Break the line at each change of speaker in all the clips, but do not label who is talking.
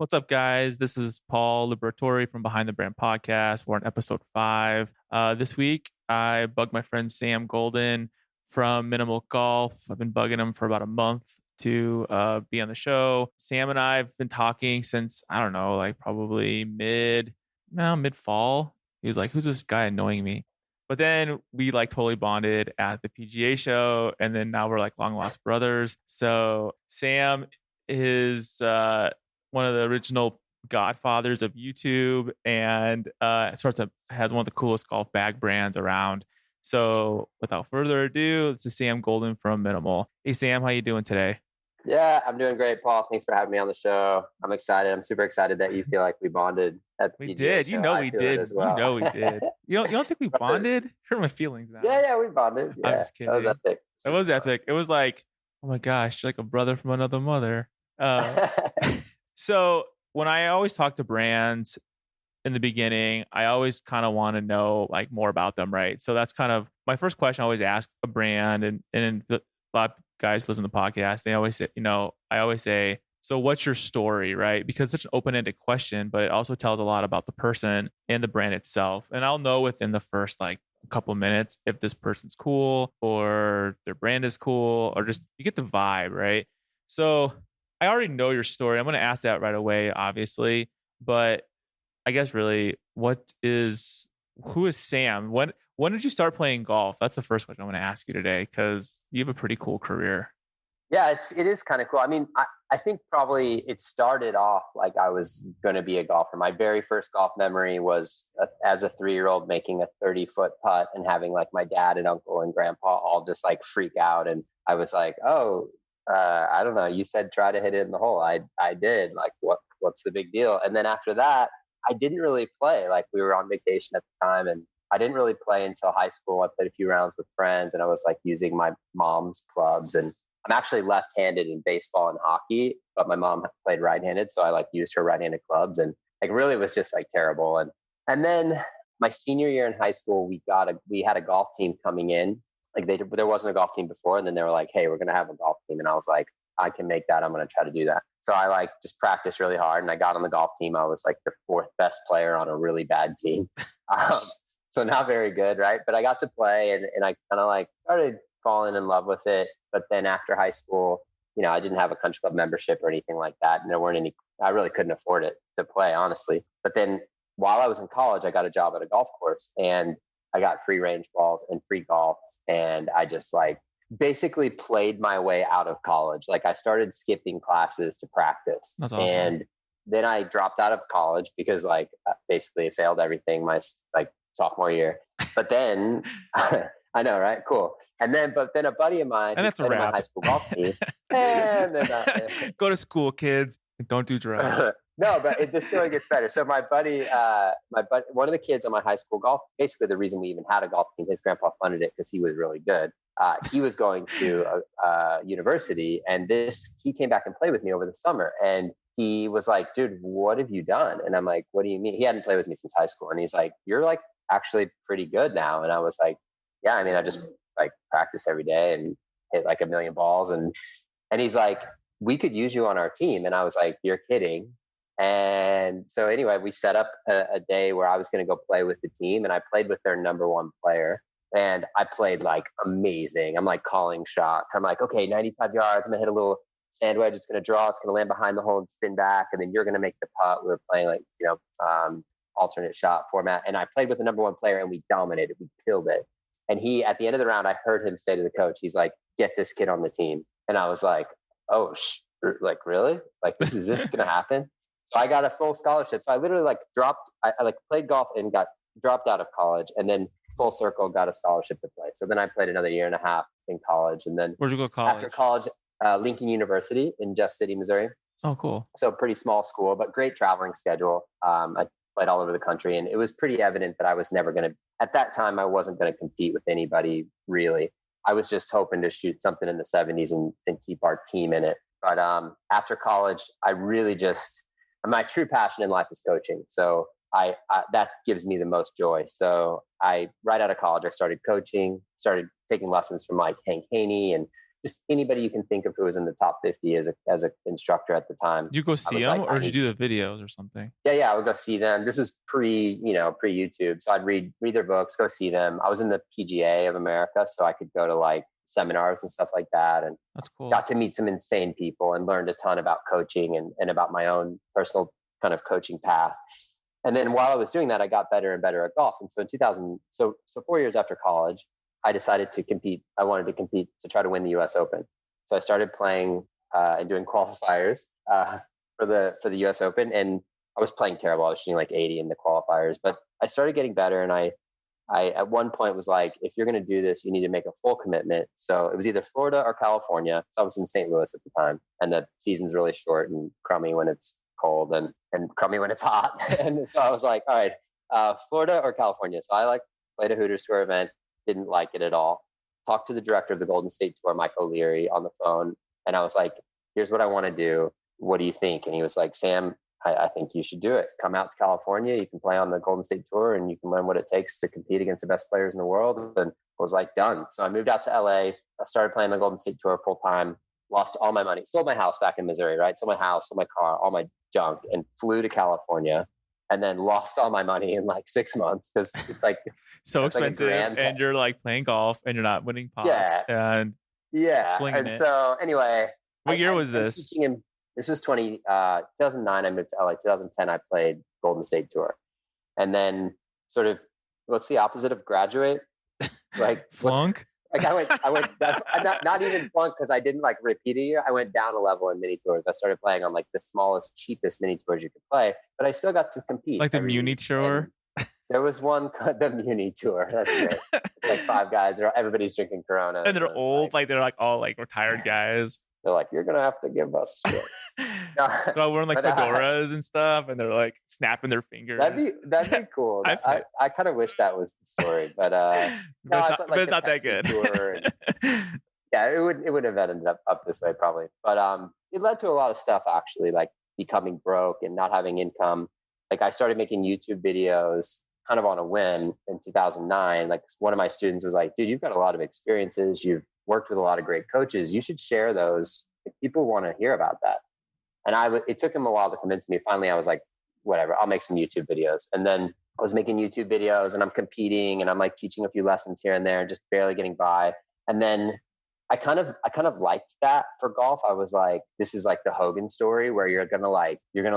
What's up, guys? This is Paul Liberatore from Behind the Brand Podcast. We're on episode 5. This week, I bugged my friend Sam Goulden from Minimal Golf. I've been bugging him for about a month to be on the show. Sam and I have been talking since, I don't know, like probably mid-fall. He was like, who's this guy annoying me? But then we like totally bonded at the PGA show. And then now we're like long lost brothers. So Sam is one of the original godfathers of YouTube and has one of the coolest golf bag brands around. So without further ado, this is Sam Goulden from Minimal. Hey Sam, how you doing today?
Yeah, I'm doing great, Paul. Thanks for having me on the show. I'm excited. I'm super excited that you feel like we bonded at the
We
PGA
did.
show.
You know
I
we
feel
did.
it as well.
You know we did. You don't think we bonded? Hurt my feelings now.
Yeah, we bonded. Yeah,
I'm just kidding.
That was epic.
It was epic. It was like, oh my gosh, you're like a brother from another mother. So when I always talk to brands in the beginning, I always kind of want to know like more about them, right? So that's kind of my first question I always ask a brand, and a lot of guys listen to the podcast. They always say, I always say, so what's your story, right? Because it's such an open-ended question, but it also tells a lot about the person and the brand itself. And I'll know within the first like a couple of minutes if this person's cool or their brand is cool or just you get the vibe, right? So I already know your story. I'm going to ask that right away, obviously. But I guess really, who is Sam? When did you start playing golf? That's the first question I'm going to ask you today because you have a pretty cool career.
Yeah, it is kind of cool. I mean, I think probably it started off like I was going to be a golfer. My very first golf memory was as a 3-year-old making a 30-foot putt and having like my dad and uncle and grandpa all just like freak out. And I was like, I don't know. You said try to hit it in the hole. I did. Like, what's the big deal? And then after that, I didn't really play. Like we were on vacation at the time and I didn't really play until high school. I played a few rounds with friends and I was like using my mom's clubs. And I'm actually left-handed in baseball and hockey, but my mom played right-handed. So I like used her right-handed clubs and like really was just like terrible. And then my senior year in high school, we had a golf team coming in. Like there wasn't a golf team before. And then they were like, hey, we're going to have a golf team. And I was like, I can make that. I'm going to try to do that. So I like just practiced really hard and I got on the golf team. I was like the 4th best player on a really bad team. So not very good. Right. But I got to play and I kind of like started falling in love with it. But then after high school, I didn't have a country club membership or anything like that. And there weren't any, I really couldn't afford it to play, honestly. But then while I was in college, I got a job at a golf course and I got free range balls and free golf. And I just like basically played my way out of college. Like I started skipping classes to practice.
That's awesome.
And then I dropped out of college because like basically failed everything my like sophomore year. But then I know, right? Cool. But then a buddy of mine
and that's a wrap.
On my high school golf team. And then
go to school, kids. Don't do drugs.
No, but the story gets better. So my buddy, one of the kids on my high school golf, basically the reason we even had a golf team, his grandpa funded it because he was really good. He was going to a university and he came back and played with me over the summer. And he was like, dude, what have you done? And I'm like, what do you mean? He hadn't played with me since high school. And he's like, you're like actually pretty good now. And I was like, yeah, I mean, I just like practice every day and hit like 1 million balls. And he's like, we could use you on our team. And I was like, you're kidding. And so anyway, we set up a day where I was going to go play with the team and I played with their number 1 player and I played like amazing. I'm like calling shots. I'm like, okay, 95 yards. I'm gonna hit a little sand wedge. It's going to draw. It's going to land behind the hole and spin back. And then you're going to make the putt. We were playing like, alternate shot format. And I played with the number 1 player and we dominated. We killed it. And at the end of the round, I heard him say to the coach, he's like, get this kid on the team. And I was like, oh, like, really? Like, this going to happen? So I got a full scholarship. So I literally like I played golf and got dropped out of college and then full circle got a scholarship to play. So then I played another 1.5 years in college. And then
where'd you go to college?
After college, Lincoln University in Jeff City, Missouri.
Oh, cool.
So pretty small school, but great traveling schedule. I played all over the country and it was pretty evident that I was never going to, at that time, I wasn't going to compete with anybody really. I was just hoping to shoot something in the 70s and keep our team in it. But after college, I really my true passion in life is coaching. So I that gives me the most joy. So right out of college, I started coaching, started taking lessons from like Hank Haney and just anybody you can think of who was in the top 50 as a instructor at the time.
You go see them, or did you do the videos or something?
Yeah, I would go see them. This is pre YouTube, so I'd read their books, go see them. I was in the PGA of America, so I could go to like seminars and stuff like that, and
that's cool.
Got to meet some insane people and learned a ton about coaching and about my own personal kind of coaching path. And then while I was doing that, I got better and better at golf. And so in 2000, so 4 years after college, I decided to compete. I wanted to compete to try to win the U.S. Open. So I started playing and doing qualifiers for the U.S. Open, and I was playing terrible. I was shooting like 80 in the qualifiers, but I started getting better. And I at one point was like, if you're going to do this, you need to make a full commitment. So it was either Florida or California. So I was in St. Louis at the time, and the season's really short and crummy when it's cold and crummy when it's hot. And so I was like, all right, Florida or California. So I played a Hooters Tour event. Didn't like it at all. Talked to the director of the Golden State Tour, Mike O'Leary, on the phone. And I was like, here's what I want to do. What do you think? And he was like, Sam, I think you should do it. Come out to California. You can play on the Golden State Tour and you can learn what it takes to compete against the best players in the world. And I was like, done. So I moved out to LA. I started playing the Golden State Tour full time, lost all my money, sold my house back in Missouri, right? Sold my house, sold my car, all my junk, and flew to California. And then lost all my money in like 6 months because it's like
so expensive, like and you're like playing golf and you're not winning pots. And slinging
and
it.
So anyway,
what year was this?
Teaching him. This was 2009. I moved to LA. 2010, I played Golden State Tour, and then sort of what's the opposite of graduate? Like
flunk.
Like I went. That's not even flunk because I didn't like repeat a year. I went down a level in mini tours. I started playing on like the smallest, cheapest mini tours you could play, but I still got to compete.
Like the Muni Tour.
There was one, the Muni Tour. That's it. It's like 5 guys. Everybody's drinking Corona,
and they're old. Like they're like all like retired guys.
They're like, you're gonna have to give us shit.
They're all wearing like fedoras and stuff, and they're like snapping their fingers.
That'd be cool. I kind of wish that was the story, but
but it's not that good.
Yeah, it would have ended up this way probably, but it led to a lot of stuff actually, like becoming broke and not having income. Like I started making YouTube videos kind of on a whim in 2009. Like one of my students was like, dude, you've got a lot of experiences. You've worked with a lot of great coaches. You should share those. If people want to hear about that. And it took him a while to convince me. Finally, I was like, whatever, I'll make some YouTube videos. And then I was making YouTube videos and I'm competing and I'm like teaching a few lessons here and there, just barely getting by. And then I kind of liked that for golf. I was like, this is like the Hogan story where you're going to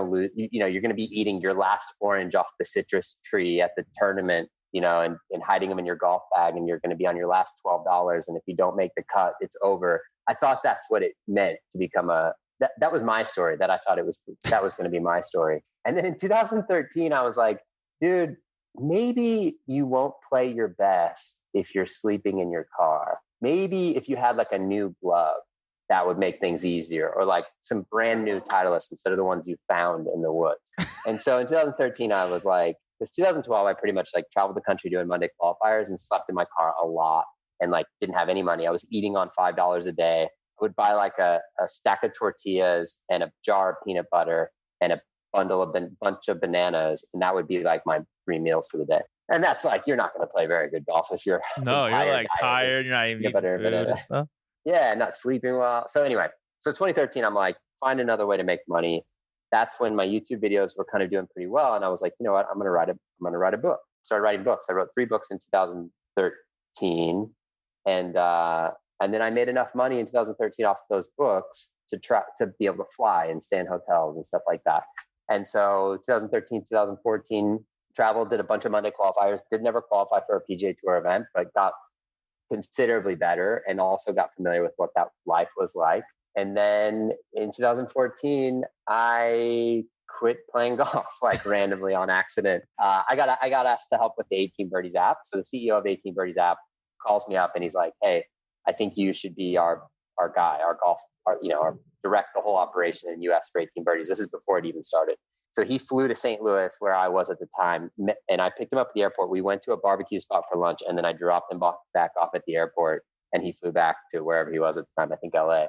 lose, you're going to be eating your last orange off the citrus tree at the tournament, and hiding them in your golf bag, and you're going to be on your last $12. And if you don't make the cut, it's over. I thought that's what it meant to become that was my story, that I thought that was going to be my story. And then in 2013, I was like, dude, maybe you won't play your best if you're sleeping in your car. Maybe if you had like a new glove, that would make things easier, or like some brand new Titleist instead of the ones you found in the woods. And so in 2013, I was like, because 2012, I pretty much like traveled the country doing Monday qualifiers and slept in my car a lot and like didn't have any money. I was eating on $5 a day. I would buy like a stack of tortillas and a jar of peanut butter and a bunch of bananas. And that would be like my 3 meals for the day. And that's like, you're not going to play very good golf if you're
you're like tired. You're not even eating food and stuff.
Yeah, not sleeping well. So anyway, 2013, I'm like, find another way to make money. That's when my YouTube videos were kind of doing pretty well. And I was like, you know what, I'm going to write a book. Started writing books. I wrote 3 books in 2013. And then I made enough money in 2013 off of those books to be able to fly and stay in hotels and stuff like that. And so 2013, 2014, traveled, did a bunch of Monday qualifiers, did never qualify for a PGA Tour event, but got considerably better and also got familiar with what that life was like. And then in 2014, I quit playing golf like randomly on accident. I got asked to help with the 18 Birdies app. So the CEO of 18 Birdies app calls me up and he's like, hey, I think you should be our guy, our direct the whole operation in US for 18 Birdies. This is before it even started. So he flew to St. Louis, where I was at the time, and I picked him up at the airport. We went to a barbecue spot for lunch, and then I dropped him back off at the airport, and he flew back to wherever he was at the time, I think LA.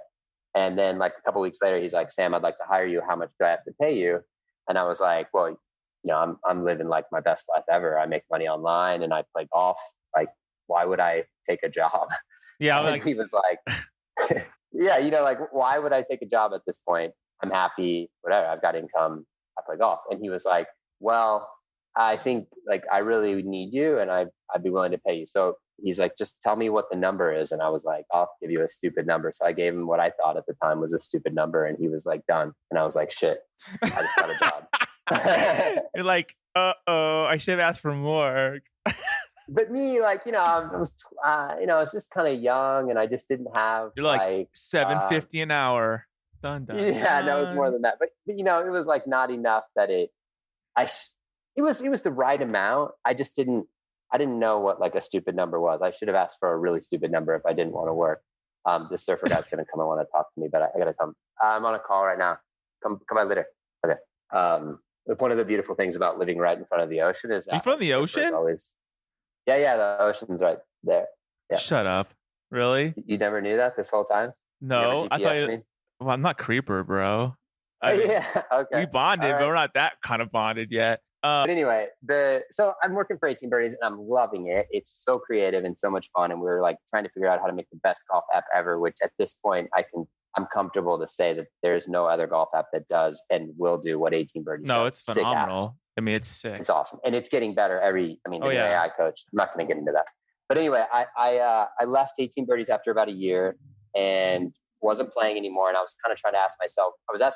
And then like a couple of weeks later, he's like, Sam, I'd like to hire you. How much do I have to pay you? And I was like, well, I'm living like my best life ever. I make money online and I play golf. Like, why would I take a job?
Yeah.
And he was like, Yeah, like, why would I take a job at this point? I'm happy, whatever. I've got income. I play golf. And he was like, well, I think like I really need you, and I'd be willing to pay you. So he's like, just tell me what the number is. And I was like, I'll give you a stupid number. So I gave him what I thought at the time was a stupid number, and he was like, done. And I was like, shit, I just got a job.
You're like, I should have asked for more.
But me, like, I was, I was just kind of young, and I just didn't have.
You're like $7.50 an hour. Dun, dun,
yeah,
dun.
no, it was more than that. But it was like not enough that it was the right amount. I didn't know what like a stupid number was. I should have asked for a really stupid number if I didn't want to work. This surfer guy's gonna come and want to talk to me, but I gotta come. I'm on a call right now. Come by later. Okay. One of the beautiful things about living right in front of the ocean is that
you from the ocean?
Always. Yeah, the ocean's right there. Yeah.
Shut up. Really?
You never knew that this whole time?
No, I thought you. Well, I'm not creeper, bro.
Yeah, okay.
We bonded, right. But we're not that kind of bonded yet.
But anyway, so I'm working for 18 Birdies, and I'm loving it. It's so creative and so much fun, and we're like trying to figure out how to make the best golf app ever. Which at this point, I'm comfortable to say that there's no other golf app that does and will do what 18 Birdies.
No,
does.
it's phenomenal. I mean, it's sick.
It's awesome, and it's getting better the new AI coach. I'm not going to get into that, but anyway, I left 18 Birdies after about a year and wasn't playing anymore. And I was kind of trying to asking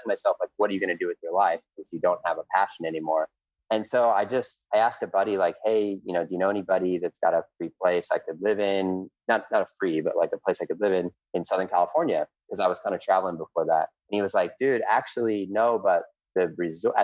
myself, like, what are you going to do with your life if you don't have a passion anymore? And so I asked a buddy, like, hey, do you know anybody that's got a free place I could live in? Not a free, but like a place I could live in Southern California, because I was kind of traveling before that. And he was like, dude, actually, no, but at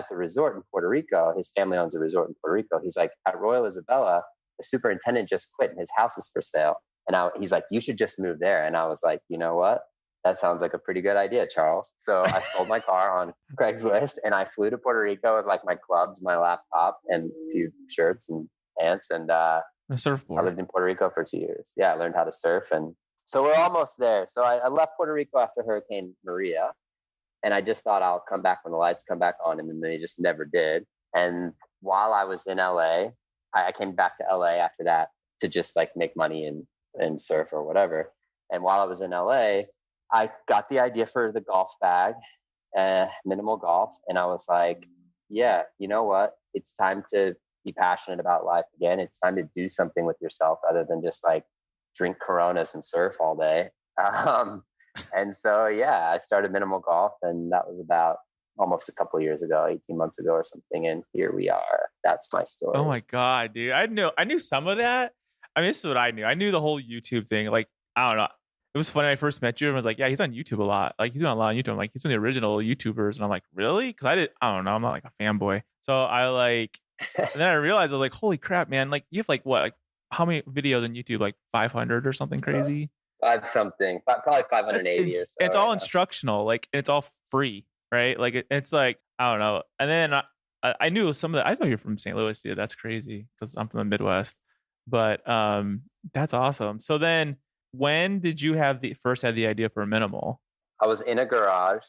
the resort in Puerto Rico, his family owns a resort in Puerto Rico. He's like, at Royal Isabella, the superintendent just quit and his house is for sale. And he's like, you should just move there. And I was like, you know what? That sounds like a pretty good idea, Charles. So I sold my car on Craigslist and I flew to Puerto Rico with like my clubs, my laptop, and a few shirts and pants. And
a surfboard.
I lived in Puerto Rico for 2 years. Yeah, I learned how to surf. And so we're almost there. So I left Puerto Rico after Hurricane Maria. And I just thought I'll come back when the lights come back on. And then they just never did. And while I was in LA, I came back to LA after that to just like make money and surf or whatever. And while I was in LA, I got the idea for the golf bag, minimal golf. And I was like, yeah, you know what? It's time to be passionate about life again. It's time to do something with yourself other than just like drink Coronas and surf all day. And so, yeah, I started minimal golf, and that was about almost a couple of years ago, 18 months ago or something. And here we are. That's my story.
Oh my God, dude. I knew some of that. I mean, this is what I knew. I knew the whole YouTube thing. Like, I don't know. It was funny when I first met you and was like, yeah, he's on YouTube a lot. Like, he's doing a lot on YouTube. I'm like, he's one of the original YouTubers. And I'm like, really? Because I don't know. I'm not like a fanboy. So I like, and then I realized I was like, holy crap, man. Like, you have like what? Like, how many videos on YouTube? Like 500 or something crazy?
Probably 580 or so.
It's all instructional. Like, and it's all free, right? Like, it's like, I don't know. And then I knew some of the, I know you're from St. Louis, dude. That's crazy because I'm from the Midwest. But that's awesome. So then, when did you have the idea for minimal?
I was in a garage.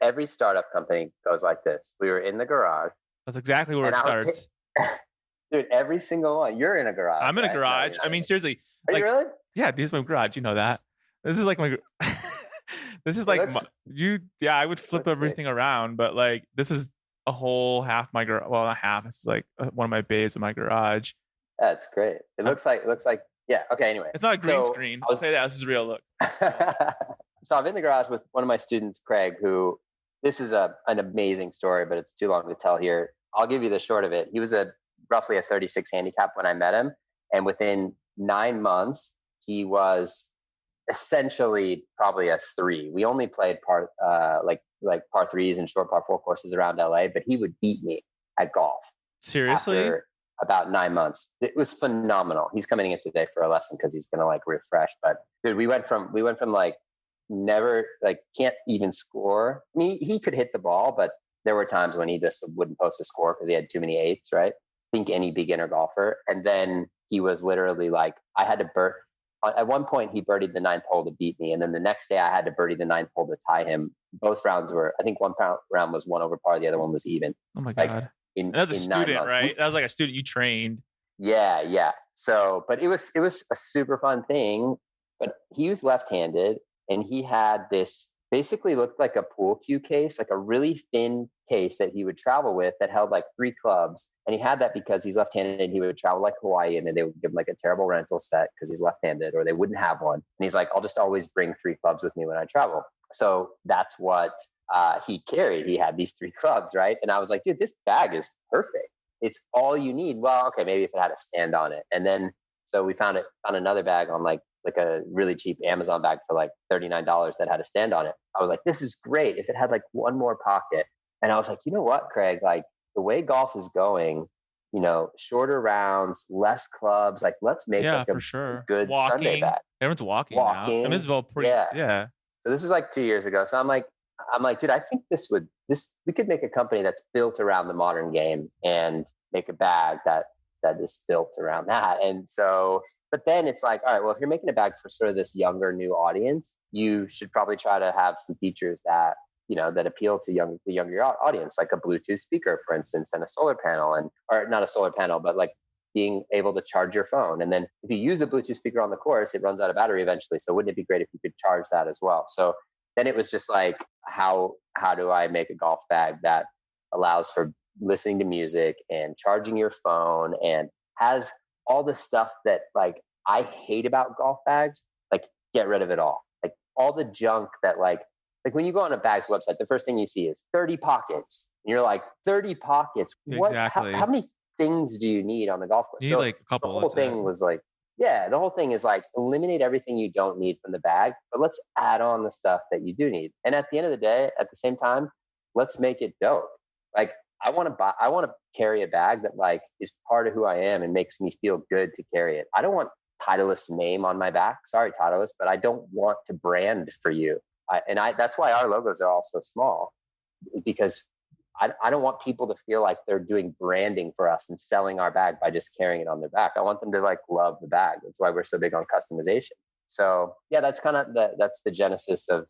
Every startup company goes like this. We were in the garage.
That's exactly where it starts.
Dude, every single one. You're in a garage.
I'm in a garage. No, I mean, seriously.
Are you really?
Yeah, this is my garage. You know that. This is like my. This is like Yeah, I would flip everything around, but like this is a whole half my garage. Well, not half. It's like one of my bays of my garage.
That's great. It looks like. Yeah. Okay. Anyway,
it's not a green screen. I'll say that this is real. Look.
So I'm in the garage with one of my students, Craig, who this is an amazing story, but it's too long to tell here. I'll give you the short of it. He was roughly a 36 handicap when I met him. And within 9 months, he was essentially probably a 3. We only played par threes and short par 4 courses around LA, but he would beat me at golf.
Seriously?
After about 9 months. It was phenomenal. He's coming in today for a lesson because he's going to like refresh. But dude, we went from like never, like can't even score. I mean, he could hit the ball, but there were times when he just wouldn't post a score because he had too many 8s, right? I think any beginner golfer. And then he was literally like, I had to at one point he birdied the 9th hole to beat me. And then the next day I had to birdie the 9th hole to tie him. Both rounds were, I think one round was 1 over par. The other one was even.
Oh my God. As a student, right? That was like a student you trained.
Yeah. So, but it was a super fun thing. But he was left-handed. and he had this basically looked like a pool cue case, like a really thin case that he would travel with that held like 3 clubs. And he had that because he's left-handed and he would travel like Hawaii, and then they would give him like a terrible rental set because he's left-handed, or they wouldn't have one. And he's like, I'll just always bring 3 clubs with me when I travel. So that's what he carried. He had these 3 clubs, right? And I was like, dude, this bag is perfect. It's all you need. Well, okay, maybe if it had a stand on it. And then, so we found another bag on like a really cheap Amazon bag for like $39 that had a stand on it. I was like, this is great if it had like one more pocket. And I was like, you know what, Craig, like the way golf is going, you know, shorter rounds, less clubs, like let's make like
for sure.
Good Sunday bag.
Everyone's walking now. And this is well pretty. Yeah.
So this is like 2 years ago. So I'm like, dude, I think we could make a company that's built around the modern game and make a bag that is built around that. And so, but then it's like, all right, well, if you're making a bag for sort of this younger, new audience, you should probably try to have some features that, you know, that appeal to the younger audience, like a Bluetooth speaker, for instance, and a solar panel, or not a solar panel, but like being able to charge your phone. And then if you use the Bluetooth speaker on the course, it runs out of battery eventually. So wouldn't it be great if you could charge that as well? So then it was just like, how do I make a golf bag that allows for listening to music and charging your phone and has all the stuff that like I hate about golf bags, like get rid of it all. Like all the junk that like when you go on a bag's website, the first thing you see is 30 pockets. And you're like, 30 pockets? What?
Exactly.
How many things do you need on the golf course?
You need like a couple.
The whole thing was like, the whole thing is like eliminate everything you don't need from the bag, but let's add on the stuff that you do need. And at the end of the day, at the same time, let's make it dope. Like I want to carry a bag that like is part of who I am and makes me feel good to carry it. I don't want Titleist's name on my back. Sorry, Titleist, but I don't want to brand for you. That's why our logos are all so small, because I don't want people to feel like they're doing branding for us and selling our bag by just carrying it on their back. I want them to like love the bag. That's why we're so big on customization. So yeah, that's kind of that's the genesis of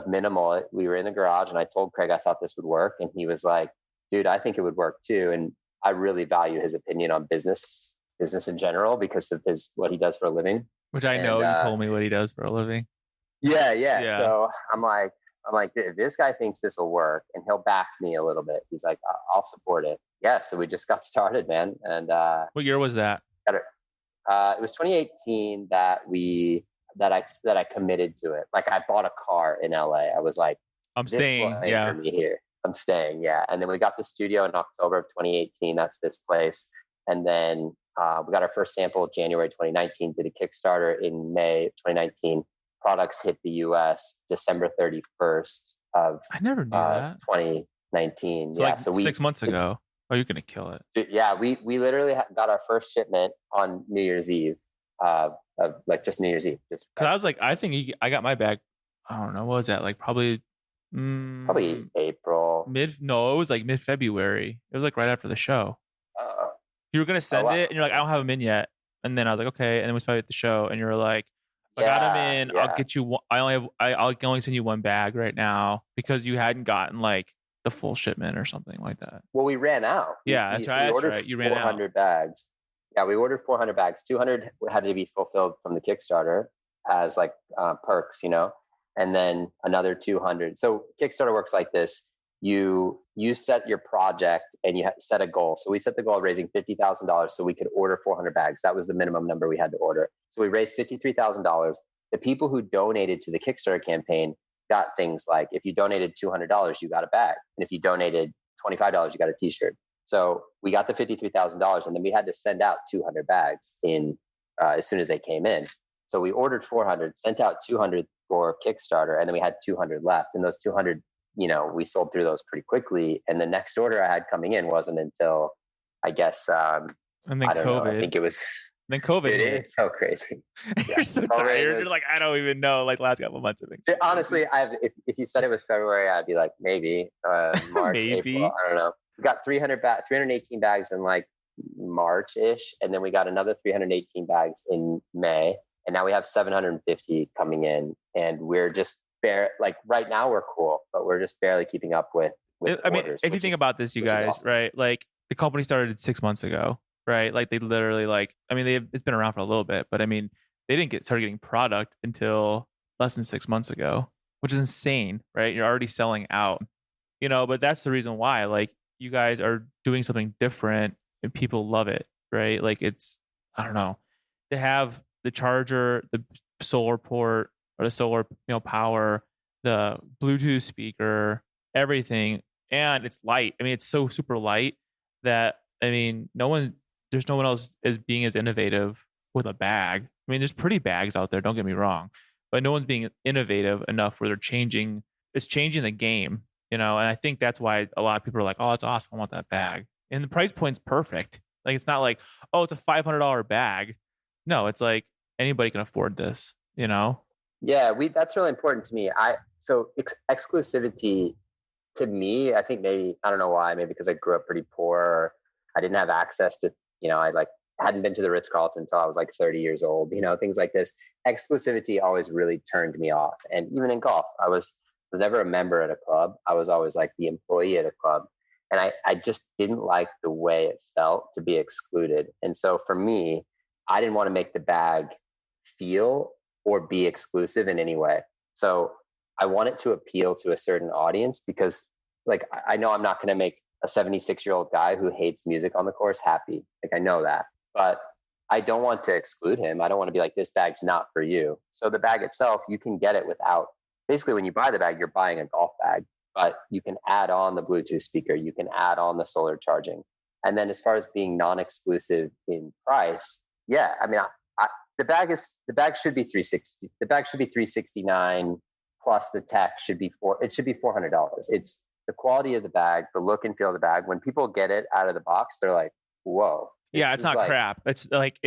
Minimal. We were in the garage and I told Craig I thought this would work, and he was like, dude, I think it would work too. And I really value his opinion on business in general because of what he does for a living.
Which I know you told me what he does for a living.
Yeah. So I'm like, if this guy thinks this will work and he'll back me a little bit, he's like, I'll support it. Yeah. So we just got started, man. And
what year was that?
It was 2018 that I committed to it. Like I bought a car in LA. I was like,
I'm staying. Yeah.
For me here. I'm staying. Yeah. And then we got the studio in October of 2018. That's this place. And then we got our first sample January 2019, did a Kickstarter in May 2019. Products hit the US December 31st of
I never knew that.
2019.
So so 6 months ago. Oh, you're gonna kill it.
Yeah, we literally got our first shipment on New Year's Eve. Of like just New Year's Eve. Just
because I was like, I think I got my bag. I don't know, what was that? Like probably
April.
It was like mid-February. It was like right after the show. You were gonna send it, and you're like, I don't have them in yet. And then I was like, okay. And then we started the show, and you were like, I got them in. Yeah. I'll get you one. I can only send you one bag right now because you hadn't gotten like the full shipment or something like that.
Well, we ran out.
Yeah, that's right.
We ordered
You ran out.
400 bags. Yeah, we ordered 400 bags. 200 had to be fulfilled from the Kickstarter as like perks, you know, and then another 200. So Kickstarter works like this. You set your project and you set a goal. So we set the goal of raising $50,000 so we could order 400 bags. That was the minimum number we had to order. So we raised $53,000. The people who donated to the Kickstarter campaign got things like, if you donated $200, you got a bag. And if you donated $25, you got a t-shirt. So we got the $53,000 and then we had to send out 200 bags as soon as they came in. So we ordered 400, sent out 200 for Kickstarter, and then we had 200 left. And those 200, you know, we sold through those pretty quickly. And the next order I had coming in wasn't until, I guess,
and then
I don't
COVID.
know, I think it was.
Then COVID.
Dude, it's so crazy.
You're so tired. You're like, I don't even know. Like last couple of months, I think.
Dude, honestly, if you said it was February, I'd be like, maybe March,
maybe.
April. I don't know. We got 318 bags in like March-ish, and then we got another 318 bags in May, and now we have 750 coming in, and we're just like right now we're cool, but we're just barely keeping up with
I mean,
orders,
if you think about this, you guys, awesome. Right? Like the company started 6 months ago, right? Like they literally it's been around for a little bit, but I mean, they didn't started getting product until less than 6 months ago, which is insane, right? You're already selling out, but that's the reason why, like, you guys are doing something different and people love it, right? Like, I don't know, to have the charger, the solar port or the solar, power, the Bluetooth speaker, everything. And it's light. I mean, it's so super light that, I mean, there's no one else as being as innovative with a bag. I mean, there's pretty bags out there, don't get me wrong, but no one's being innovative enough where it's changing the game, and I think that's why a lot of people are like, oh, it's awesome, I want that bag. And the price point's perfect. Like, it's not like, oh, it's a $500 bag. No, it's like anybody can afford this,
Yeah, that's really important to me. Exclusivity to me, I think maybe, I don't know why, maybe because I grew up pretty poor, or I didn't have access to, I hadn't been to the Ritz-Carlton until I was like 30 years old, things like this. Exclusivity always really turned me off. And even in golf, I was never a member at a club. I was always like the employee at a club. And I just didn't like the way it felt to be excluded. And so for me, I didn't want to make the bag feel or be exclusive in any way. So I want it to appeal to a certain audience, because like, I know I'm not going to make a 76-year-old guy who hates music on the course happy. Like, I know that, but I don't want to exclude him. I don't want to be like, this bag's not for you. So the bag itself, you can get it without, basically when you buy the bag, you're buying a golf bag, but you can add on the Bluetooth speaker, you can add on the solar charging. And then as far as being non-exclusive in price, yeah, I mean, the bag should be 360. The bag should be 369 plus the tech should be $400. It's the quality of the bag, the look and feel of the bag. When people get it out of the box, they're like, whoa.
Yeah, it's not like crap. It's like,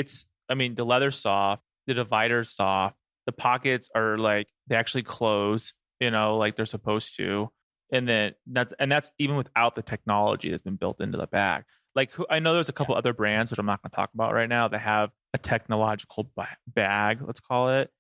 I mean, the leather's soft, the divider's soft, the pockets are like, they actually close, like they're supposed to. And then that's even without the technology that's been built into the bag. Like, I know there's a couple other brands that I'm not going to talk about right now that have a technological bag, let's call it,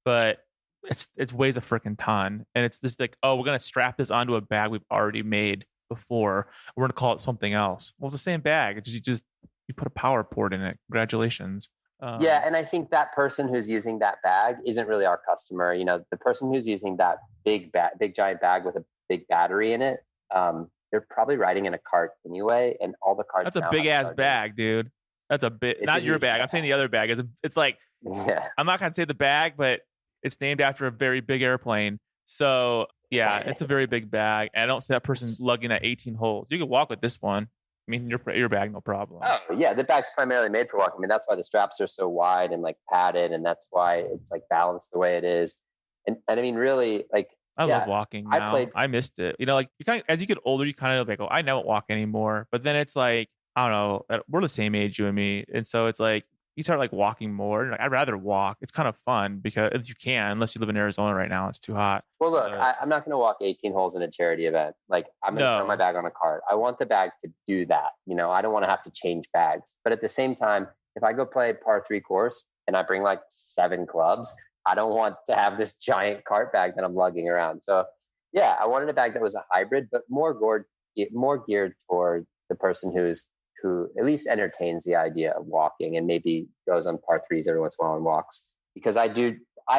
but it weighs a freaking ton. And it's this like, oh, we're going to strap this onto a bag we've already made before. We're going to call it something else. Well, it's the same bag. It's just you put a power port in it. Congratulations.
Yeah, and I think that person who's using that bag isn't really our customer. The person who's using that big giant bag with a big battery in it, they're probably riding in a cart anyway, and all the carts.
That's a big ass bag, dude. That's a bit. Not your bag. I'm saying the other bag. It's like, yeah. I'm not gonna say the bag, but it's named after a very big airplane. So yeah, it's a very big bag. And I don't see that person lugging at 18 holes. You can walk with this one. I mean, your bag, no problem.
Oh yeah, the bag's primarily made for walking. I mean, that's why the straps are so wide and like padded, and that's why it's like balanced the way it is. And I mean, really, like,
I love walking now. I missed it. Like, you kind of, as you get older, you kind of like, oh, I never walk anymore. But then it's like, I don't know, we're the same age, you and me. And so it's like, you start like walking more. Like, I'd rather walk. It's kind of fun because if you can, unless you live in Arizona right now, it's too hot.
Well, look, I'm not going to walk 18 holes in a charity event. Like, I'm going to throw my bag on a cart. I want the bag to do that. I don't want to have to change bags. But at the same time, if I go play a par 3 course and I bring like 7 clubs, I don't want to have this giant cart bag that I'm lugging around. So yeah, I wanted a bag that was a hybrid, but more geared toward the person who at least entertains the idea of walking and maybe goes on par 3s every once in a while and walks. Because I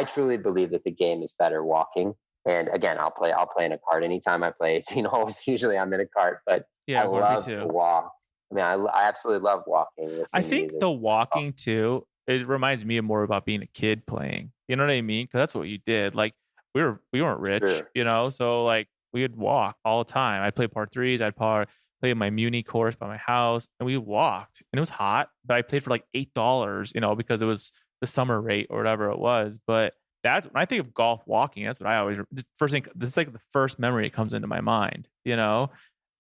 truly believe that the game is better walking. And again, I'll play in a cart anytime I play 18 holes. Usually I'm in a cart, but yeah, I love to walk. I mean, I absolutely love walking.
I think the walking too, it reminds me more about being a kid playing. You know what I mean? Because that's what you did. Like, we weren't rich, so like we would walk all the time. I'd play par 3s. I'd play my Muni course by my house, and we walked. And it was hot, but I played for like $8, because it was the summer rate or whatever it was. But that's when I think of golf walking. That's what I always first think. That's like the first memory that comes into my mind,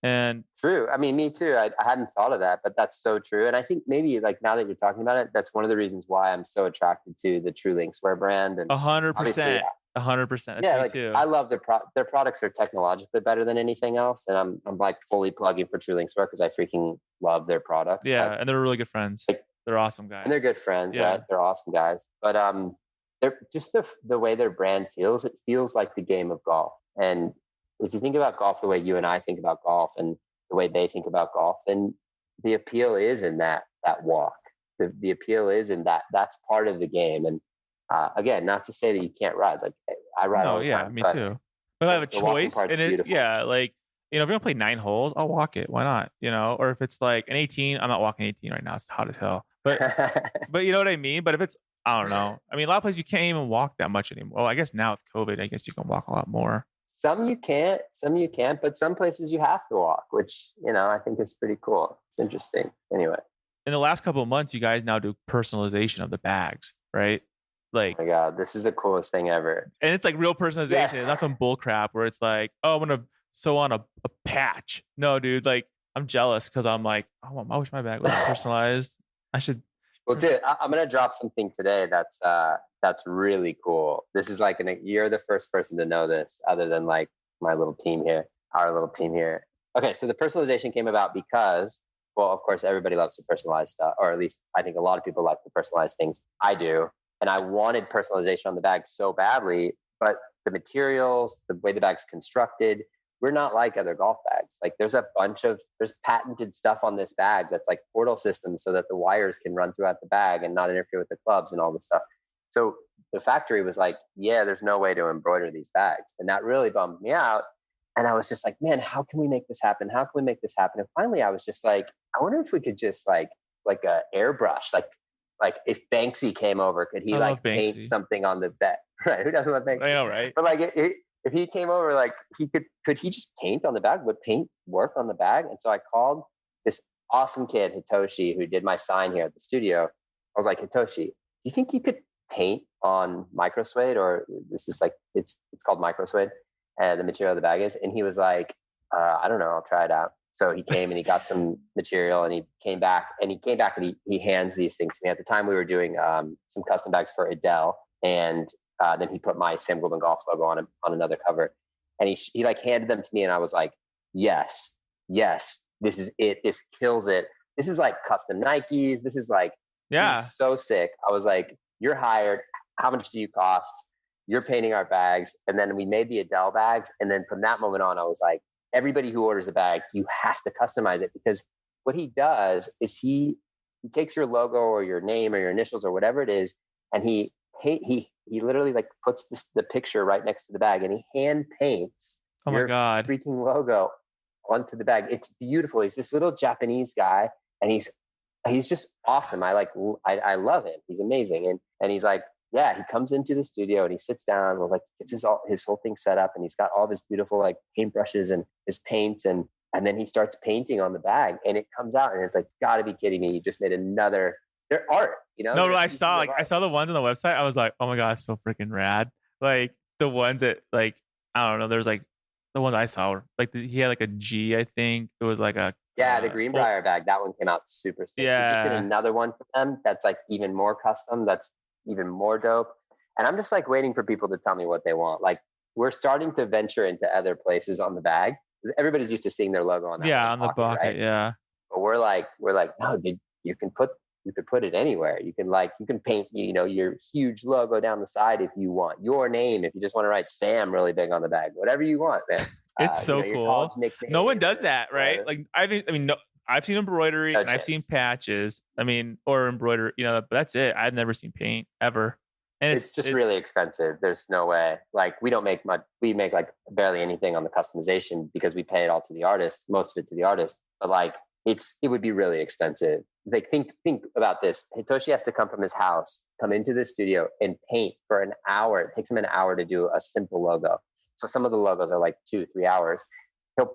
And
true. I mean, me too. I hadn't thought of that, but that's so true. And I think maybe like now that you're talking about it, that's one of the reasons why I'm so attracted to the True Linkswear brand. And
100%. 100%.
Yeah, like
too.
I love their products are technologically better than anything else, and I'm like fully plugging for True Linkswear because I freaking love their products.
Yeah, and they're really good friends. They're awesome guys.
And they're good friends, right? They're awesome guys. But they're just the way their brand feels. It feels like the game of golf. And if you think about golf the way you and I think about golf, and the way they think about golf, then the appeal is in that walk. The appeal is in that's part of the game. And Again, not to say that you can't ride. Like I ride
No,
all the
yeah,
time,
me
but
too. But I have a
the walking
choice,
part's
and it,
beautiful.
yeah, like, if you're gonna play 9 holes, I'll walk it. Why not? Or if it's like an 18, I'm not walking 18 right now. It's hot as hell. But you know what I mean? But if it's, I don't know. I mean, a lot of places you can't even walk that much anymore. Well, I guess now with COVID, I guess you can walk a lot more.
Some you can't, but some places you have to walk, which, I think is pretty cool. It's interesting. Anyway.
In the last couple of months, you guys now do personalization of the bags, right? Like,
oh my God, this is the coolest thing ever.
and it's like real personalization.
Yes.
It's not some bull crap where it's like, oh, I'm gonna sew on a patch. No, dude, like I'm jealous because I'm like, oh, I wish my bag was personalized. I should.
Well, dude, I'm gonna drop something today that's really cool. This is like you're the first person to know this, other than like my little team here, our little team here. Okay, so the personalization came about because, well, of course, everybody loves to personalize stuff, or at least I think a lot of people like to personalize things. I do, and I wanted personalization on the bag so badly, but the materials, the way the bag's constructed, we're not like other golf bags. Like there's patented stuff on this bag that's like portal systems so that the wires can run throughout the bag and not interfere with the clubs and all this stuff. So the factory was like, yeah, there's no way to embroider these bags. And that really bummed me out. And I was just like, man, how can we make this happen? How can we make this happen? And finally I was just like, I wonder if we could just like a airbrush, like if Banksy came over, could he like paint something on the bag? Right. Who doesn't love Banksy?
I know, right?
But like if he came over, like could he just paint on the bag? Would paint work on the bag? And so I called this awesome kid, Hitoshi, who did my sign here at the studio. I was like, Hitoshi, do you think you could paint on microsuede? Or this is like, it's called microsuede, and the material of the bag is. And he was like, I don't know, I'll try it out. So he came and he got some material, and he came back and he hands these things to me. At the time we were doing some custom bags for Adele, and then he put my Sam Goulden Golf logo on another cover, and he like handed them to me, and I was like, yes, this is it. This kills it. This is like custom Nikes. This is like,
yeah,
this is so sick. I was like, you're hired. How much do you cost? You're painting our bags. And then we made the Adele bags. And then from that moment on, I was like, everybody who orders a bag, you have to customize it, because what he does is he takes your logo or your name or your initials or whatever it is, and he literally like puts the picture right next to the bag, and he hand paints
your
freaking logo onto the bag. It's beautiful. He's this little Japanese guy, and he's just awesome. I love him. He's amazing. And he's like, yeah, he comes into the studio and he sits down with like, gets his whole thing set up, and he's got all this beautiful like paintbrushes and his paints, and then he starts painting on the bag, and it comes out, and it's like, gotta be kidding me. You just made their art, No,
I saw the ones on the website. I was like, oh my God, it's so freaking rad. Like the ones that like, I don't know, there's like the ones I saw were like he had like a G, I think. It was like a
the Greenbrier bag. That one came out super sick.
Yeah.
We just did another one for them that's like even more custom. That's even more dope. And I'm just like waiting for people to tell me what they want. Like we're starting to venture into other places on the bag. Everybody's used to seeing their logo on that.
Yeah, on the pocket, right? Yeah.
But we're like, no, dude, you could put it anywhere. You can paint, your huge logo down the side if you want, your name, if you just want to write Sam really big on the bag, whatever you want, man.
It's so cool. No one does that, right? Like I've seen embroidery and I've seen patches. Or embroidery, but that's it. I've never seen paint ever. And
it's just really expensive. There's no way. Like we don't make much. We make like barely anything on the customization because we pay it all to the artist, most of it to the artist. But like it would be really expensive. Like think about this. Hitoshi has to come from his house, come into the studio and paint for an hour. It takes him an hour to do a simple logo. So some of the logos are like 2-3 hours.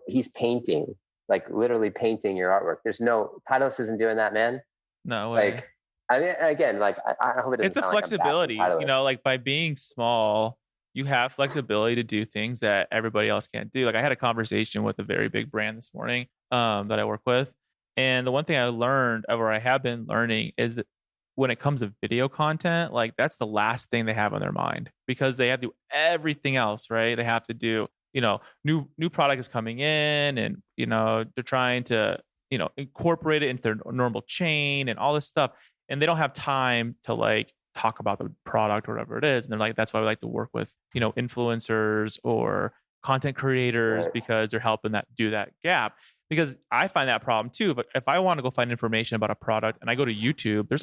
He's painting, like literally painting your artwork. There's no, Titleist isn't doing that, man.
No way.
Like, again, like I hope it doesn't.
It's a flexibility, like by being small, you have flexibility to do things that everybody else can't do. Like I had a conversation with a very big brand this morning that I work with. And the one thing I learned, or I have been learning, is that when it comes to video content, like that's the last thing they have on their mind, because they have to do everything else, right? They have to do, new product is coming in, and, they're trying to, incorporate it into their normal chain and all this stuff. And they don't have time to like talk about the product or whatever it is. And they're like, that's why we like to work with, influencers or content creators, because they're helping do that gap. Because I find that problem too. But if I want to go find information about a product and I go to YouTube, there's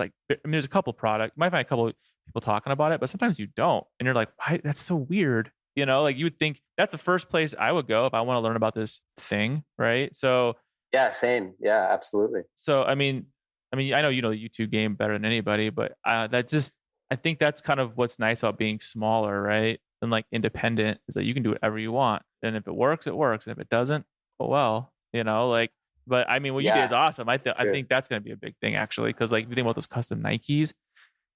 a couple products, you might find a couple people talking about it, but sometimes you don't. And you're like, why? That's so weird. Like you would think that's the first place I would go if I want to learn about this thing. Right. So,
yeah, same. Yeah, absolutely.
so, I know you know the YouTube game better than anybody, but I think that's kind of what's nice about being smaller, right? And like independent is that you can do whatever you want. And if it works, it works. And if it doesn't, oh well, like, but I mean, what you did is awesome. I think that's going to be a big thing actually. Cause like if you think about those custom Nikes,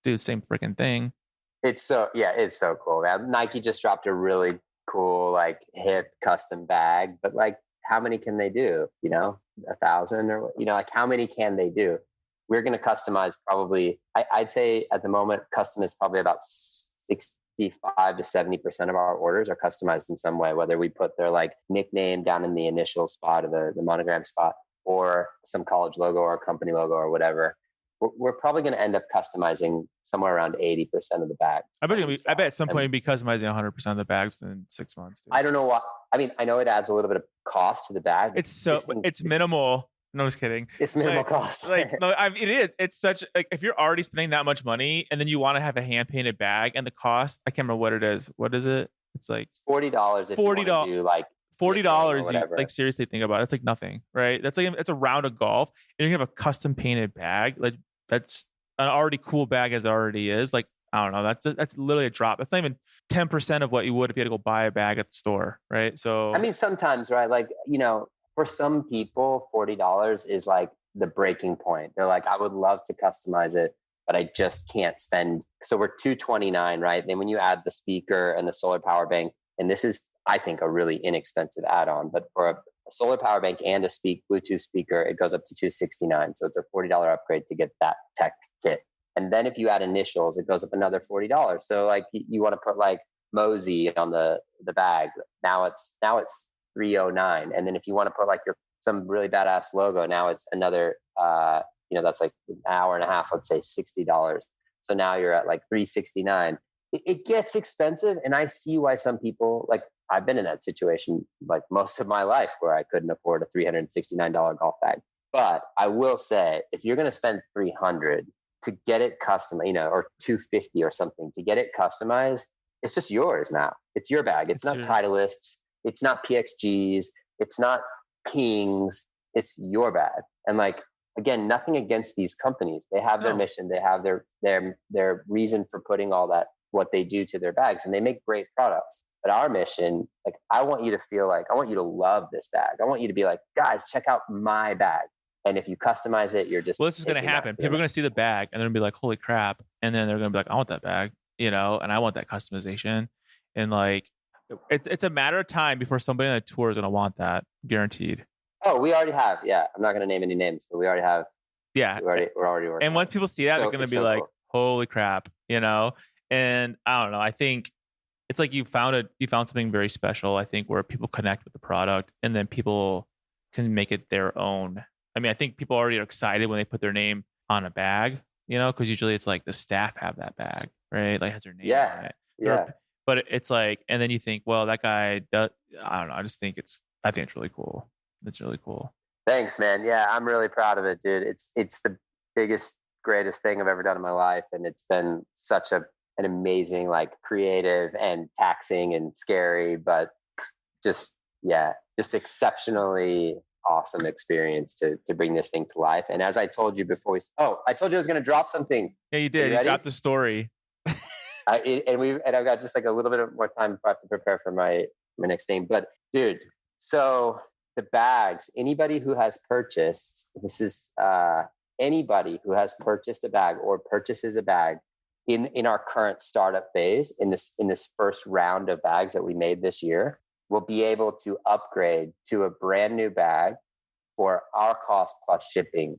do the same freaking thing.
It's so cool, man. Nike just dropped a really cool, like hip custom bag, but like how many can they do? 1,000 or, like how many can they do? We're going to customize probably, I'd say at the moment, custom is probably about 65 to 70% of our orders are customized in some way, whether we put their like nickname down in the initial spot of the monogram spot or some college logo or company logo or whatever. We're probably going to end up customizing somewhere around 80% of the bags.
I bet at some point you'll be customizing 100% of the bags in 6 months. Dude.
I don't know what, I know it adds a little bit of cost to the bag.
It's minimal. No, I'm just kidding.
It's minimal cost.
It is. It's such like if you're already spending that much money and then you want to have a hand painted bag and the cost, I can't remember what it is. What is it? It's like
$40. If $40. You want to do like
$40. You like seriously think about it. It's like nothing, right? That's like it's a round of golf, and you're gonna have a custom painted bag. Like that's an already cool bag as it already is. Like I don't know. That's literally a drop. That's not even 10% of what you would if you had to go buy a bag at the store, right? So
sometimes, right? Like for some people, $40 is like the breaking point. They're like, I would love to customize it, but I just can't spend. So we're $229, right? Then when you add the speaker and the solar power bank, and this is, I think, a really inexpensive add-on, but for a solar power bank and a Bluetooth speaker, it goes up to $269. So it's a $40 upgrade to get that tech kit. And then if you add initials, it goes up another $40. So like you want to put like Mosey on the bag. Now it's $309. And then if you want to put like some really badass logo, now it's another that's like an hour and a half, let's say $60. So now you're at like $369. It gets expensive, and I see why some people, like I've been in that situation like most of my life where I couldn't afford a $369 golf bag. But I will say, if you're going to spend $300 to get it custom, or $250 or something to get it customized, it's just yours now. It's your bag. It's not Titleist's. It's not PXG's. It's not King's. It's your bag. And like, again, nothing against these companies. They have their mission. They have their reason for putting all that, what they do to their bags, and they make great products. But our mission, like, I want you to love this bag. I want you to be like, guys, check out my bag. And if you customize it, you're just,
this is going to happen. People are going to see the bag and they're going to be like, holy crap. And then they're going to be like, I want that bag, and I want that customization. And like, it's a matter of time before somebody on the tour is going to want that, guaranteed.
Oh, we already have. Yeah. I'm not going to name any names, but we already have.
Yeah.
We're already working.
And once people see that, they're going to be like, holy crap, And I don't know. I think it's like you found something very special, I think, where people connect with the product and then people can make it their own. I mean, I think people already are excited when they put their name on a bag, because usually it's like the staff have that bag, right? Like has their name on it.
Yeah.
But it's like, and then you think, well, that guy does, I don't know. I think it's really cool. It's really cool.
Thanks, man. Yeah, I'm really proud of it, dude. It's the biggest, greatest thing I've ever done in my life. And it's been such an amazing, like creative and taxing and scary, but just exceptionally awesome experience to bring this thing to life. And as I told you before, I told you I was going to drop something.
Yeah, you did. You dropped the story.
And I've got just like a little bit of more time before I have to prepare for my next thing. But dude, so the bags, anybody who has purchased a bag or purchases a bag in our current startup phase, in this first round of bags that we made this year, will be able to upgrade to a brand new bag for our cost plus shipping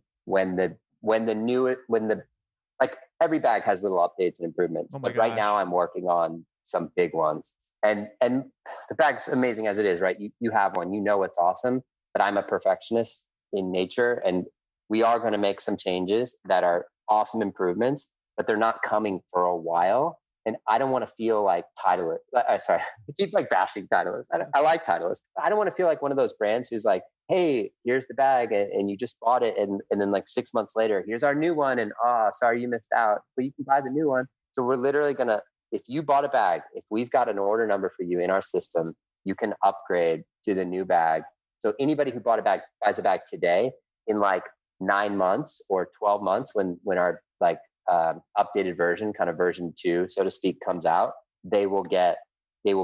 like every bag has little updates and improvements. But right now I'm working on some big ones. And the bag's amazing as it is, right? You have one, it's awesome, but I'm a perfectionist in nature, and we are going to make some changes that are awesome improvements, but they're not coming for a while. And I don't want to feel like Titleist. Sorry, I keep like bashing Titleist. I like Titleist. I don't want to feel like one of those brands who's like, hey, here's the bag and you just bought it. And then like 6 months later, here's our new one. And sorry, you missed out, but you can buy the new one. So we're literally going to, if you bought a bag, if we've got an order number for you in our system, you can upgrade to the new bag. So anybody who bought a bag, buys a bag today, in like 9 months or 12 months, when our like updated version, kind of version 2, so to speak, comes out, they will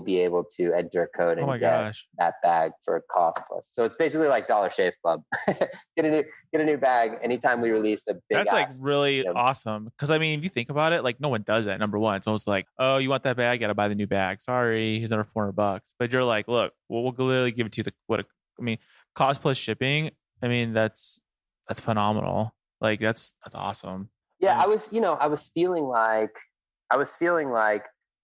be able to enter a code and get that bag for cost plus. So it's basically like Dollar Shave Club. Get a new bag anytime we release a big.
That's like really awesome. Because I mean, if you think about it, like no one does that. Number one, it's almost like, oh, you want that bag? You got to buy the new bag. Sorry, here's another $400. But you're like, look, we'll literally give it to you. Cost plus shipping. I mean, that's phenomenal. Like that's awesome.
Yeah, I was feeling like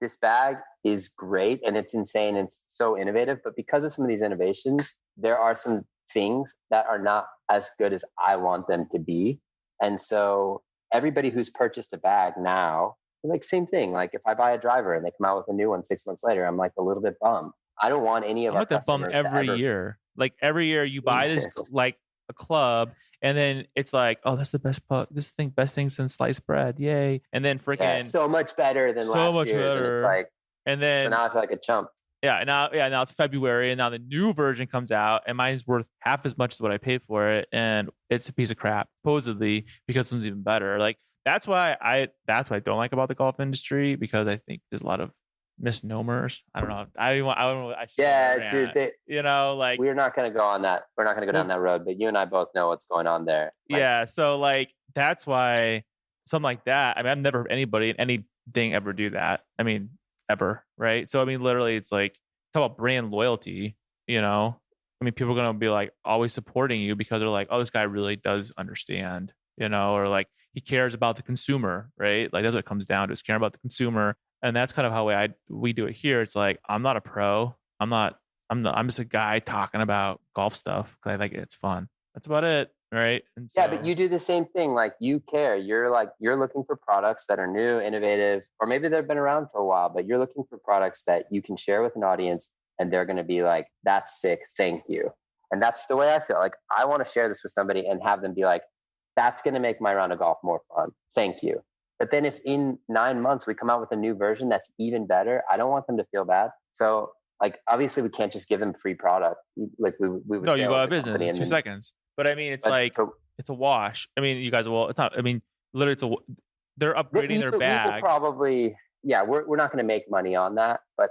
this bag is great and it's insane and it's so innovative, but because of some of these innovations, there are some things that are not as good as I want them to be. And so everybody who's purchased a bag now, like same thing. Like if I buy a driver and they come out with a new one 6 months later, I'm like a little bit bummed. I don't want any of our customers
every year. Like every year you buy this like a club, and then it's like, oh, that's the best best thing since sliced bread, yay! And then freaking
so much better than last year's. And it's like,
and then
so now I feel like a chump.
Now it's February, and now the new version comes out, and mine's worth half as much as what I paid for it, and it's a piece of crap, supposedly, because it's even better. Like that's what I don't like about the golf industry, because I think there's a lot of misnomers. I don't know. I don't know.
Dude.
Like
we're not going to go on that. We're not going to go down that road. But you and I both know what's going on there.
So like that's why something like that. I mean, I've never heard anybody in anything ever do that. I mean, ever, right? So I mean, literally, it's like talk about brand loyalty. I mean, people are going to be like always supporting you because they're like, oh, this guy really does understand, or like he cares about the consumer, right? Like that's what it comes down to, is caring about the consumer. And that's kind of how we do it here. It's like, I'm not a pro. I'm just a guy talking about golf stuff because I like it. It's fun. That's about it. Right. And so,
but you do the same thing. Like you care. You're looking for products that are new, innovative, or maybe they've been around for a while, but you're looking for products that you can share with an audience and they're going to be like, that's sick. Thank you. And that's the way I feel. Like I want to share this with somebody and have them be like, that's going to make my round of golf more fun. Thank you. But then if in 9 months we come out with a new version that's even better, I don't want them to feel bad. So like, obviously we can't just give them free product. Like we would.
No, you go out of business in 2 seconds. But I mean, it's a wash. I mean, you guys it's not, I mean, literally they're upgrading their bag.
Probably, we're not going to make money on that. But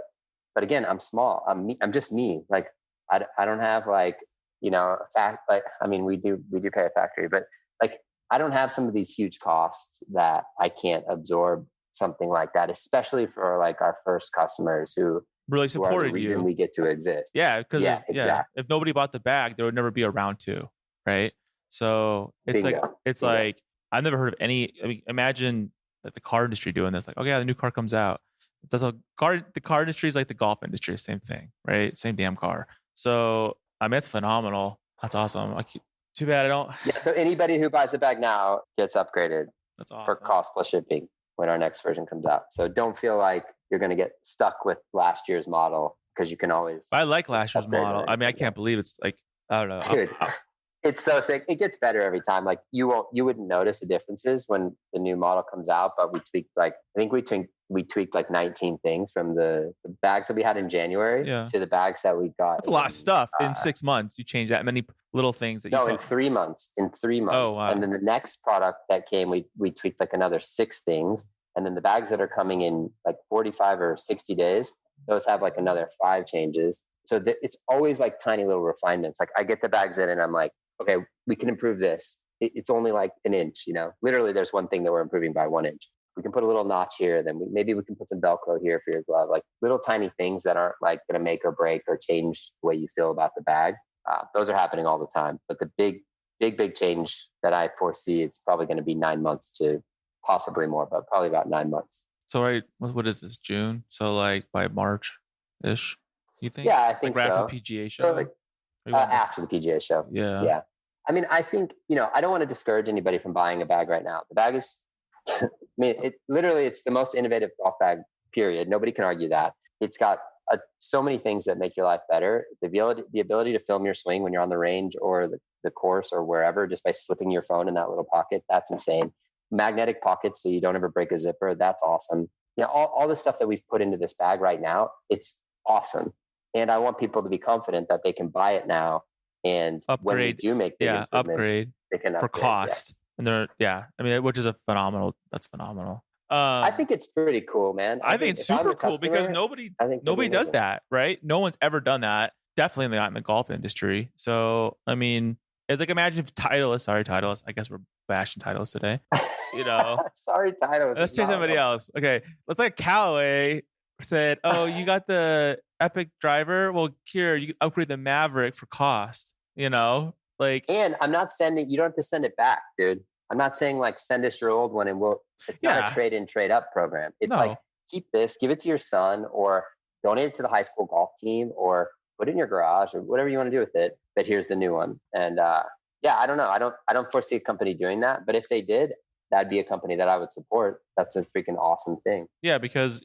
again, I'm small. I'm just me. Like I don't have like, we do pay a factory, but like, I don't have some of these huge costs that I can't absorb something like that, especially for like our first customers who
really supported
the reason
you.
we get to exist.
Yeah, because
exactly.
If nobody bought the bag, there would never be a round 2, right? So it's
Bingo.
Like I've never heard of any. I mean, imagine like the car industry doing this. Like, okay, the new car comes out. The car industry is like the golf industry, same thing, right? Same damn car. So I mean, it's phenomenal. That's awesome. Too bad I don't.
Yeah. So anybody who buys a bag now gets upgraded.
That's awesome.
For cost plus shipping when our next version comes out. So don't feel like you're going to get stuck with last year's model, because you can always.
I like last year's model. I mean, I can't believe it's like, I don't know.
Dude, it's so sick. It gets better every time. Like you wouldn't notice the differences when the new model comes out, but we tweaked we tweaked like 19 things from the bags that we had in January to the bags that we got.
That's a lot of stuff in 6 months. You change that many little things that
in 3 months. Oh, wow. And then the next product that came, we tweaked like another 6 things. And then the bags that are coming in like 45 or 60 days, those have like another 5 changes. So it's always like tiny little refinements. Like I get the bags in and I'm like, okay, we can improve this. It's only like an inch, literally there's one thing that we're improving by 1 inch. We can put a little notch here. Then maybe we can put some Velcro here for your glove, like little tiny things that aren't like going to make or break or change the way you feel about the bag. Those are happening all the time. But the big change that I foresee, it's probably going to be 9 months to possibly more, but probably about 9 months.
So what is this, June? So like by March-ish, you think?
Yeah, I think so.
After the PGA show?
So after the PGA show.
Yeah.
Yeah. I mean, I think, I don't want to discourage anybody from buying a bag right now. The bag is, I mean, it's the most innovative golf bag, period. Nobody can argue that. It's got so many things that make your life better. The ability to film your swing when you're on the range or the course or wherever, just by slipping your phone in that little pocket. That's insane. magnetic pockets so you don't ever break a zipper. That's awesome. All the stuff that we've put into this bag right now, it's awesome. And I want people to be confident that they can buy it now. And when we do make big improvements,
upgrade
they can
for
upgrade,
cost. And I mean, which is that's phenomenal.
I think it's pretty cool, man.
I think it's super cool because nobody does that, right? No one's ever done that. Definitely not in the golf industry. So, I mean, it's like, imagine if Titleist, I guess we're bashing Titleist today.
Sorry, Titleist.
Let's say somebody else. Okay. Let's like Callaway said, oh, you got the Epic driver? Well, here, you can upgrade the Maverick for cost, like.
And I'm not you don't have to send it back, dude. I'm not saying like send us your old one and it's not a trade in, trade up program. It's like, keep this, give it to your son, or donate it to the high school golf team, or put it in your garage, or whatever you want to do with it. But here's the new one. And I don't know. I don't foresee a company doing that. But if they did, that'd be a company that I would support. That's a freaking awesome thing.
Yeah, because,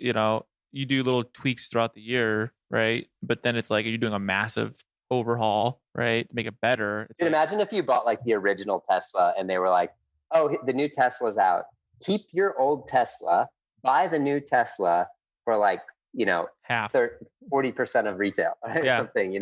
you do little tweaks throughout the year, right? But then it's like, you're doing a massive overhaul, right? To make it better.
Dude, imagine if you bought like the original Tesla and they were like, oh, the new Tesla's out. Keep your old Tesla, buy the new Tesla for like,
half,
40% of retail, something,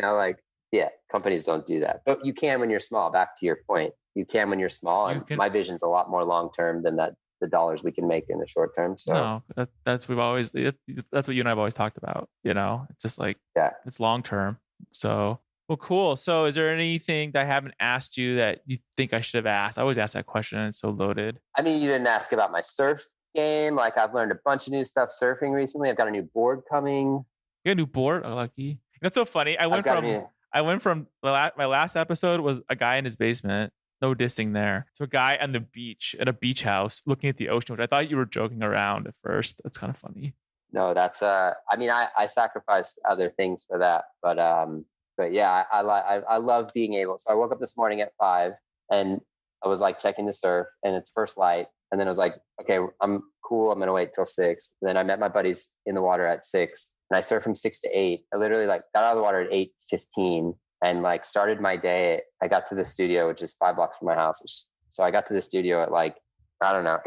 companies don't do that. But you can when you're small. Back to your point, you can when you're small. And my vision's a lot more long-term than the dollars we can make in the short term. So
that's what you and I've always talked about, it's just like, it's long-term. So, well, cool. So is there anything that I haven't asked you that you think I should have asked? I always ask that question and it's so loaded.
I mean, you didn't ask about my surf game. Like, I've learned a bunch of new stuff surfing recently. I've got a new board coming.
You got a new board? Oh, lucky. That's so funny. I went from my last episode was a guy in his basement. No dissing there. To a guy on the beach at a beach house looking at the ocean, which I thought you were joking around at first. That's kind of funny.
No, that's I mean, I sacrifice other things for that, but yeah, I love being able. So I woke up this morning at 5 and I was like checking the surf and it's first light. And then I was like, okay, I'm cool. I'm going to wait till 6. And then I met my buddies in the water at 6 and I surfed from 6 to 8. I literally like got out of the water at 8:15 and like started my day. I got to the studio, which is 5 blocks from my house. So I got to the studio at like, I don't know,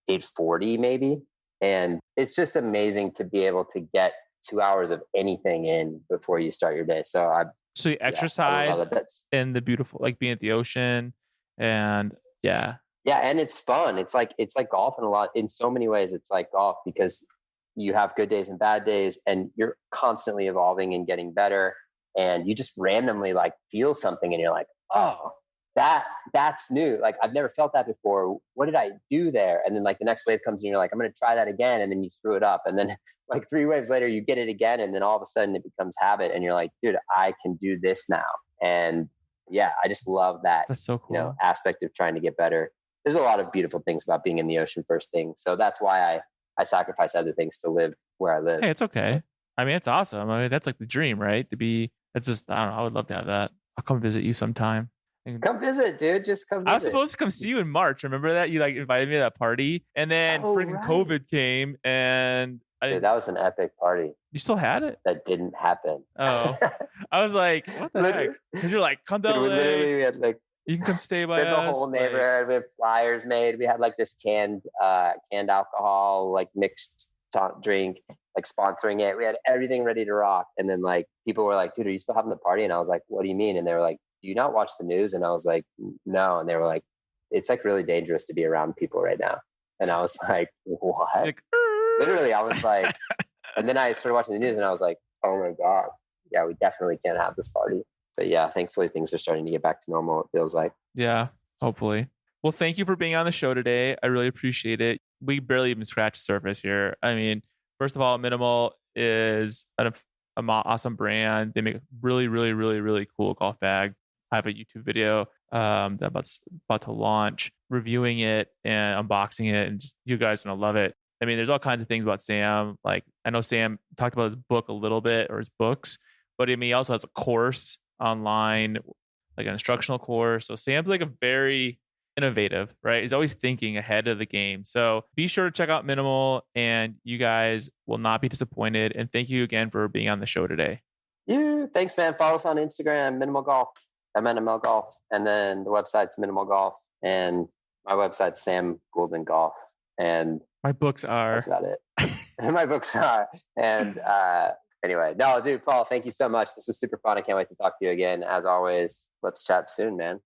8:40 maybe. And it's just amazing to be able to get 2 hours of anything in before you start your day. So
you exercise in the beautiful, like being at the ocean and yeah,
and it's fun. It's like golf in so many ways. It's like golf because you have good days and bad days and you're constantly evolving and getting better. And you just randomly like feel something and you're like, oh, that's new. Like, I've never felt that before. What did I do there? And then like the next wave comes and you're like, I'm going to try that again. And then you screw it up. And then like 3 waves later, you get it again. And then all of a sudden it becomes habit. And you're like, dude, I can do this now. And yeah, I just love that.
That's so cool.
Aspect of trying to get better. There's a lot of beautiful things about being in the ocean first thing. So that's why I sacrifice other things to live where I live.
Hey, it's okay. I mean, it's awesome. I mean, that's like the dream, right? It's just, I don't know. I would love to have that. I'll come visit you sometime.
Come visit, dude. Just come visit.
I was supposed to come see you in March. Remember that? You like invited me to that party and then freaking COVID came and
dude, that was an epic party.
You still had it?
That didn't happen.
Oh, I was like, what the heck? Because you're like, come down.
Literally, we had like,
you can come stay by us.
The whole neighborhood. We had flyers made. We had like this canned alcohol, like mixed drink, like sponsoring it. We had everything ready to rock. And then like people were like, dude, are you still having the party? And I was like, what do you mean? And they were like, do you not watch the news? And I was like, no. And they were like, it's like really dangerous to be around people right now. And I was like, what? Like, literally, I was like, and then I started watching the news and I was like, oh my God. Yeah, we definitely can't have this party. But yeah, thankfully things are starting to get back to normal, it feels like.
Yeah, hopefully. Well, thank you for being on the show today. I really appreciate it. We barely even scratched the surface here. I mean, first of all, MNML is an awesome brand. They make a really, really, really, really cool golf bag. I have a YouTube video that's about to launch, reviewing it and unboxing it, and just, you guys are gonna love it. I mean, there's all kinds of things about Sam. Like, I know Sam talked about his book a little bit, or his books, but I mean, he also has a course online, like an instructional course. So Sam's like a very innovative, right? He's always thinking ahead of the game. So be sure to check out MNML and you guys will not be disappointed. And thank you again for being on the show today.
Yeah, thanks, man. Follow us on Instagram, MNML Golf, MNML Golf. And then the website's MNML Golf. And My website's Sam Goulden Golf, and
My books are.
that's about it. My books are. And anyway, no, dude, Paul, thank you so much. This was super fun. I can't wait to talk to you again. As always, let's chat soon, man.